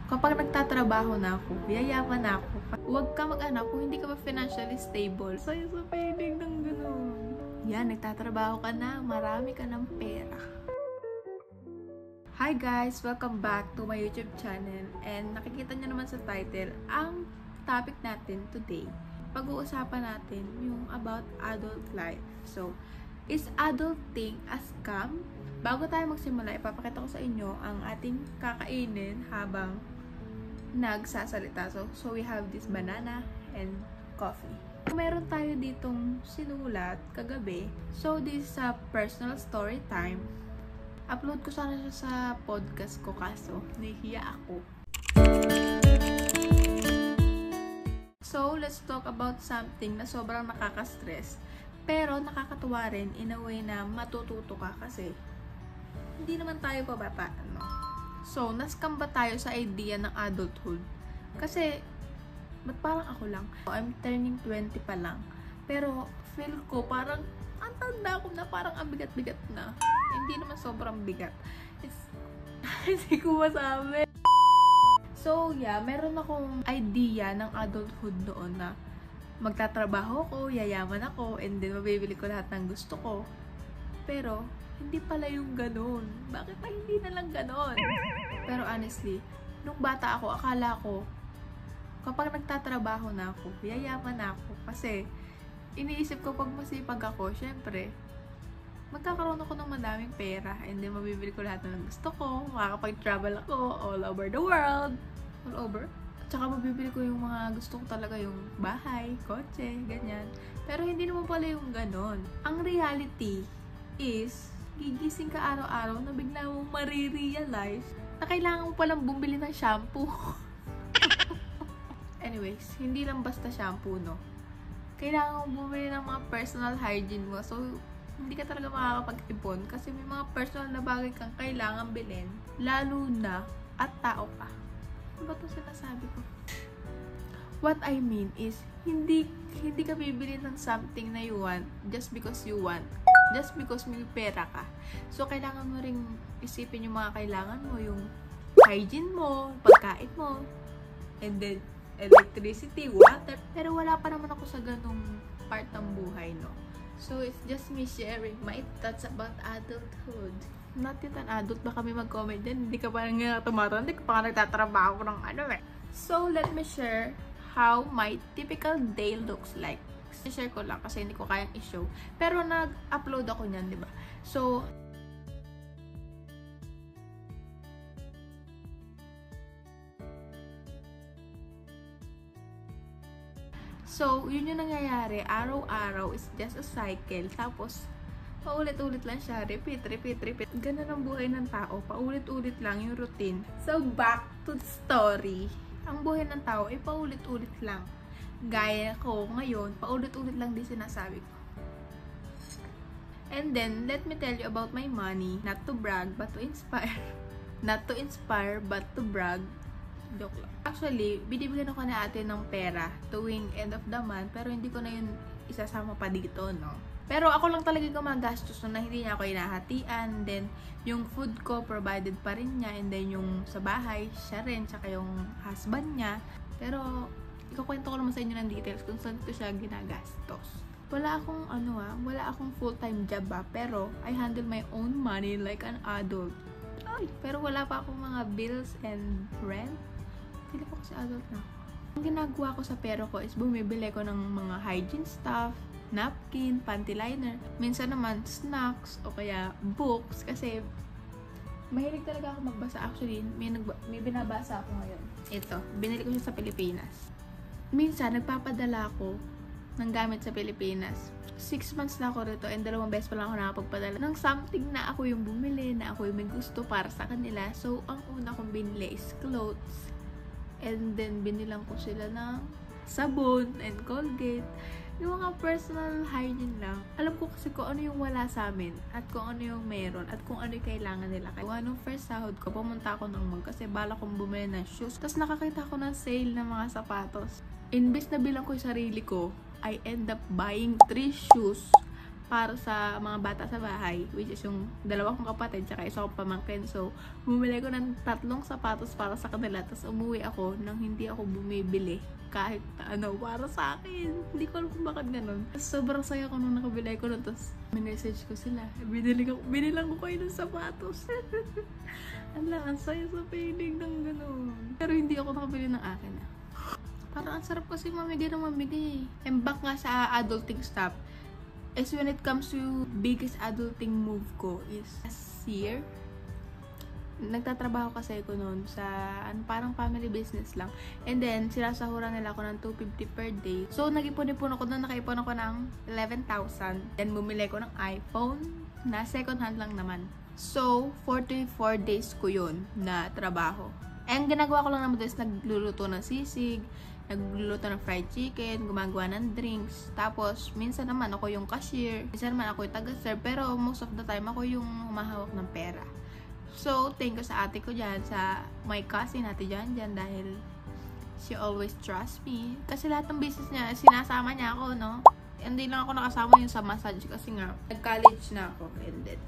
Kapag nagtatrabaho na ako, yayaman na ako. Huwag ka mag-anak kung hindi ka pa financially stable. Sa'yo sa piling ng gano'n. Yan, nagtatrabaho ka na, marami ka ng pera. Hi guys! Welcome back to my YouTube channel. And nakikita nyo naman sa title, ang topic natin today, pag-uusapan natin yung about adult life. So, is adulting a scam? Bago tayo magsimula, ipapakita ko sa inyo ang ating kakainin habang nagsasalita. So we have this banana and coffee. Meron tayo ditong sinulat kagabi. So, this is a personal story time. Upload ko sana siya sa podcast ko kaso nahihiya ako. So, let's talk about something na sobrang nakaka-stress. Pero nakakatuwa rin in a way na matututo ka kasi hindi naman tayo pabata, no? So, nascam ba tayo sa idea ng adulthood? Kasi, ba't parang ako lang? I'm turning 20 pa lang. Pero, feel ko parang, ang tanda ko na parang ang bigat-bigat na. Hindi naman sobrang bigat. Hindi ko masabi. So, yeah, meron akong idea ng adulthood noon na magtatrabaho ko, yayaman ako, and then mabibili ko lahat ng gusto ko. Pero, hindi pala yung ganon. Bakit pa hindi na lang ganon? Pero honestly, nung bata ako, akala ko, kapag nagtatrabaho na ako, yayaman na ako. Kasi, iniisip ko pag masipag ako, syempre, magkakaroon ako ng madaming pera. And then, mabibili ko lahat ng gusto ko. Makakapag-travel ako all over the world. All over. At saka, mabibili ko yung mga gusto ko talaga, yung bahay, kotse, ganyan. Pero, hindi naman pala yung ganon. Ang reality is, gigising ka araw-araw na bigla mong marirealize na kailangan mo palang bumili ng shampoo. Anyways, hindi lang basta shampoo, no? Kailangan mo bumili ng mga personal hygiene mo. So, hindi ka talaga makakapag-ipon kasi may mga personal na bagay kang kailangan bilhin. Lalo na at tao ka. Ano ba ito sinasabi ko? What I mean is, hindi ka bibili ng something na you want just because you want. Just because may pera ka. So, kailangan mo ring isipin yung mga kailangan mo, yung hygiene mo, pagkain mo, and then electricity, water. Pero wala pa naman ako sa ganung part ng buhay, no? So, it's just me sharing my thoughts about adulthood. Not yet an adult, baka may mag-comment din. Hindi ka pa nga tumatanda, hindi ka pa nagtatrabaho ng ano eh. So, let me share how my typical day looks like. I-share ko lang kasi hindi ko kayang i-show. Pero nag-upload ako niyan, di ba? So, yun yung nangyayari. Araw-araw is just a cycle. Tapos, paulit-ulit lang siya. Repeat. Ganun ang buhay ng tao. Paulit-ulit lang yung routine. So, back to the story. Ang buhay ng tao ay paulit-ulit lang. Gaya ko ngayon, paulit-ulit lang din sinasabi ko. And then, let me tell you about my money. Not to brag, but to inspire. Not to inspire, but to brag. Joke lang. Actually, binibigyan ako na ate ng pera tuwing end of the month, pero hindi ko na yun isasama pa dito, no? Pero ako lang talaga gumagastos na hindi niya ako inahatian. Then, yung food ko, provided pa rin niya. And then, yung sa bahay, siya rin, tsaka yung husband niya. Pero, ikukwento ko naman sa inyo ng details kung saan ko siya ginagastos. Wala akong full-time job pero I handle my own money like an adult. Ay, pero wala pa akong mga bills and rent. Hindi ko kasi adult na ako. Ang ginagawa ko sa pera ko is bumibili ko ng mga hygiene stuff, napkin, panty liner. Minsan naman snacks o kaya books kasi mahilig talaga ako magbasa. Actually, may binabasa ako ngayon. Ito, binili ko siya sa Pilipinas. Minsan, nagpapadala ako ng gamit sa Pilipinas. 6 months na ako rito and 2 beses pa lang ako nakapagpadala ng something na ako yung bumili, na ako yung may gusto para sa kanila. So, ang una kong binili is clothes. And then, binilang ko sila ng sabon and Colgate. Yung mga personal hygiene lang. Alam ko kasi kung ano yung wala sa amin at kung ano yung meron at kung ano yung kailangan nila. Kaya nung first sahod ko, pumunta ako ng mall kasi bala kong bumili ng shoes. Tapos nakakita ko ng sale ng mga sapatos. Imbes na bilang ko yung sarili ko, I end up buying 3 shoes karo sa mga bata sa bahay, which is yung dalawa kong kapatid tsaka isa kong pamangkin. So, bumili ko ng 3 sapatos para sa kanila, tapos umuwi ako nang hindi ako bumibili kahit ano para sa akin. Hindi ko alam kung bakit ganun. Sobrang saya ko nung nakabili ko nun, tapos minessage ko sila, binilang ko kayo ng sapatos. Ang saya sa feeling ng ganun. Pero hindi ako nakabili ng akin. Parang ang sarap kasi mamigay ng mamigay. And back nga sa adulting stuff, is when it comes to biggest adulting move ko is last year. Nagtatrabaho kasi ako noon sa parang family business lang. And then, sinasahuran nila ako ng 250 per day. So, nag-ipon-ipon ako doon. Nakaipon ako ng 11,000. Then, bumili ko ng iPhone na second hand lang naman. So, 44 days ko yun na trabaho. And ginagawa ko lang naman doon is nagluluto ng sisig, nagluluto ng fried chicken, gumagawa ng drinks. Tapos, minsan naman ako yung cashier, minsan naman ako yung taga-serve, pero most of the time ako yung humahawak ng pera. So, thank you sa ate ko dyan, sa my cousin, ate dyan, dahil she always trusts me. Kasi lahat ng business niya, sinasama niya ako, no? Hindi lang ako nakasama yung sa massage kasi nga, nag-college na ako. And then,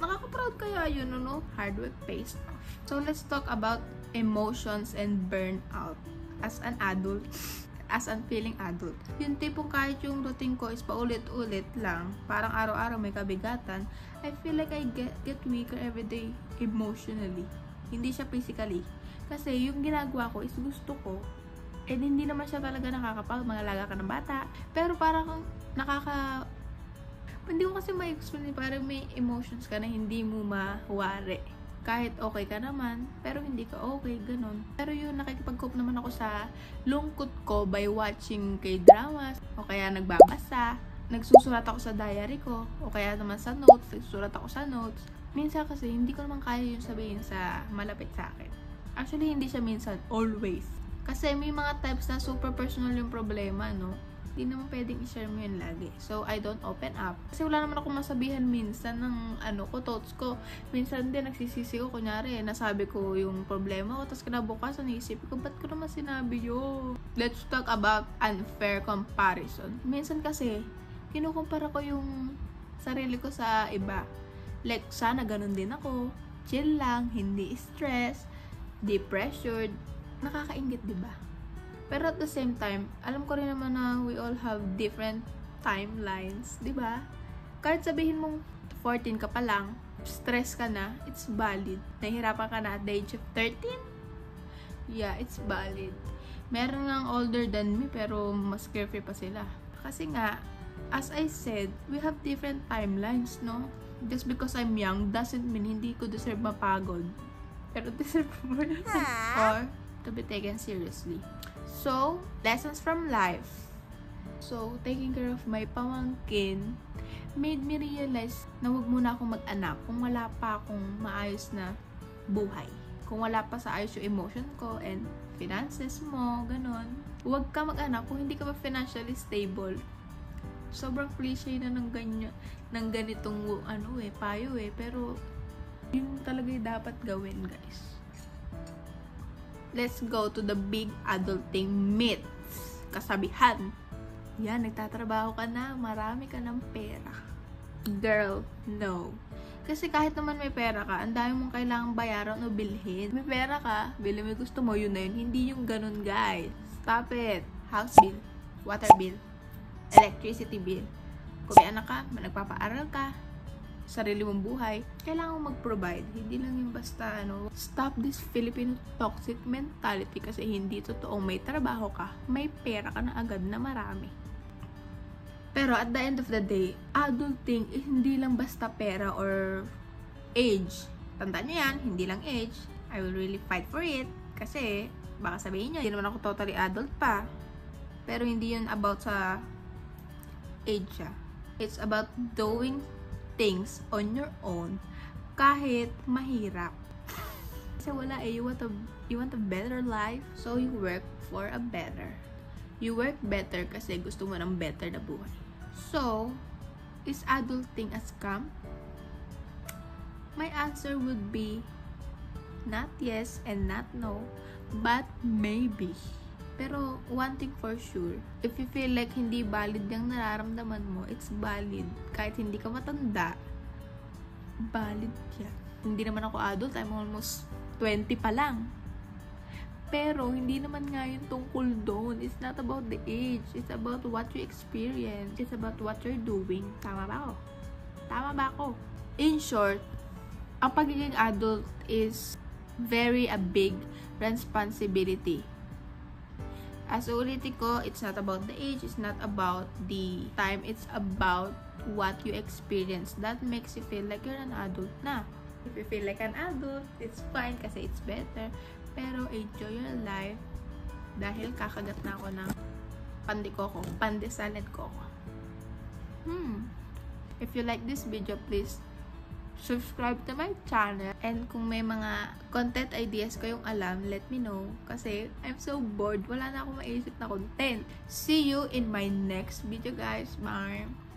nakaka-proud kaya yun, no? Hard work pays off. So, let's talk about emotions and burnout. As an adult, as an feeling adult. Yung tipong kahit yung routine ko is paulit-ulit lang, parang araw-araw may kabigatan, I feel like I get weaker every day emotionally. Hindi siya physically. Kasi yung ginagawa ko is gusto ko, and hindi naman siya talaga nakakapagod, mag-alaga ka ng bata, pero parang hindi ko kasi ma-explain, parang may emotions ka na hindi mo mawari. Kahit okay ka naman, pero hindi ka okay, ganun. Pero yun, nakikipag-cope naman ako sa lungkot ko by watching K-dramas, o kaya nagbabasa, nagsusulat ako sa diary ko, o kaya naman sa notes, nagsusulat ako sa notes. Minsan kasi, hindi ko naman kaya yung sabihin sa malapit sa akin. Actually, hindi siya minsan, always. Kasi may mga types na super personal yung problema, no? Hindi naman pwedeng i-share mo yun lagi. So, I don't open up. Kasi wala naman ako masabihan minsan ng thoughts ko. Minsan din, nagsisisi ko. Kunyari, nasabi ko yung problema ko. Tapos kinabukasan, naisip ko, ba't ko naman sinabi yun? Let's talk about unfair comparison. Minsan kasi, kinukumpara ko yung sarili ko sa iba. Like, sana ganun din ako. Chill lang, hindi stress, di pressured. Nakakaingit, diba? Pero at the same time, alam ko rin naman na we all have different timelines, di ba? Kahit sabihin mong 14 ka pa lang, stress ka na, it's valid. Nahihirapan ka na at the age of 13? Yeah, it's valid. Meron ngang older than me, pero mas carefree pa sila. Kasi nga, as I said, we have different timelines, no? Just because I'm young doesn't mean hindi ko deserve mapagod. Pero deserve mo rin or to be taken seriously. So, lessons from life. So, taking care of my pamangkin made me realize na wag muna akong mag-anak kung wala pa akong maayos na buhay. Kung wala pa sa ayos yung emotion ko and finances mo, ganun. Huwag ka mag-anak kung hindi ka pa financially stable. Sobrang cliche na ng ganitong payo pero yun talaga yung dapat gawin, guys. Let's go to the big adulting myths. Kasabihan. Yan, nagtatrabaho ka na, marami ka ng pera. Girl, no. Kasi kahit naman may pera ka, ang dami mong kailangang bayaran o bilhin. May pera ka, bili mo gusto mo, yun na yun. Hindi yung ganun, guys. Stop it. House bill, water bill, electricity bill. Kung may anak ka, nagpapaaral ka, sarili mong buhay, kailangan mo mag-provide. Hindi lang yung basta, stop this Filipino toxic mentality kasi hindi totoong may trabaho ka, may pera ka na agad na marami. Pero at the end of the day, adulting is hindi lang basta pera or age. Tandaan nyo yan, hindi lang age. I will really fight for it kasi baka sabihin nyo, hindi naman ako totally adult pa. Pero hindi yun about sa age siya. It's about doing things on your own kahit mahirap. Kasi wala you want a better life, so you work for a better. You work better kasi gusto mo ng better na buhay. So, is adulting a scam? My answer would be not yes and not no, but maybe. Pero, one thing for sure, if you feel like hindi valid yung nararamdaman mo, it's valid. Kahit hindi ka matanda, valid yan. Hindi naman ako adult, I'm almost 20 pa lang. Pero, hindi naman nga yun tungkol doon. It's not about the age. It's about what you experience. It's about what you're doing. Tama ba ako? Tama ba ako? In short, ang pagiging adult is very a big responsibility. As ulitin ko, it's not about the age. It's not about the time. It's about what you experience. That makes you feel like you're an adult na. If you feel like an adult, it's fine kasi it's better. Pero enjoy your life dahil kakagat na ako ng pandesal and coco. If you like this video, please subscribe to my channel. And kung may mga content ideas kayong alam, let me know. Kasi I'm so bored. Wala na akong maisip na content. See you in my next video, guys. Bye!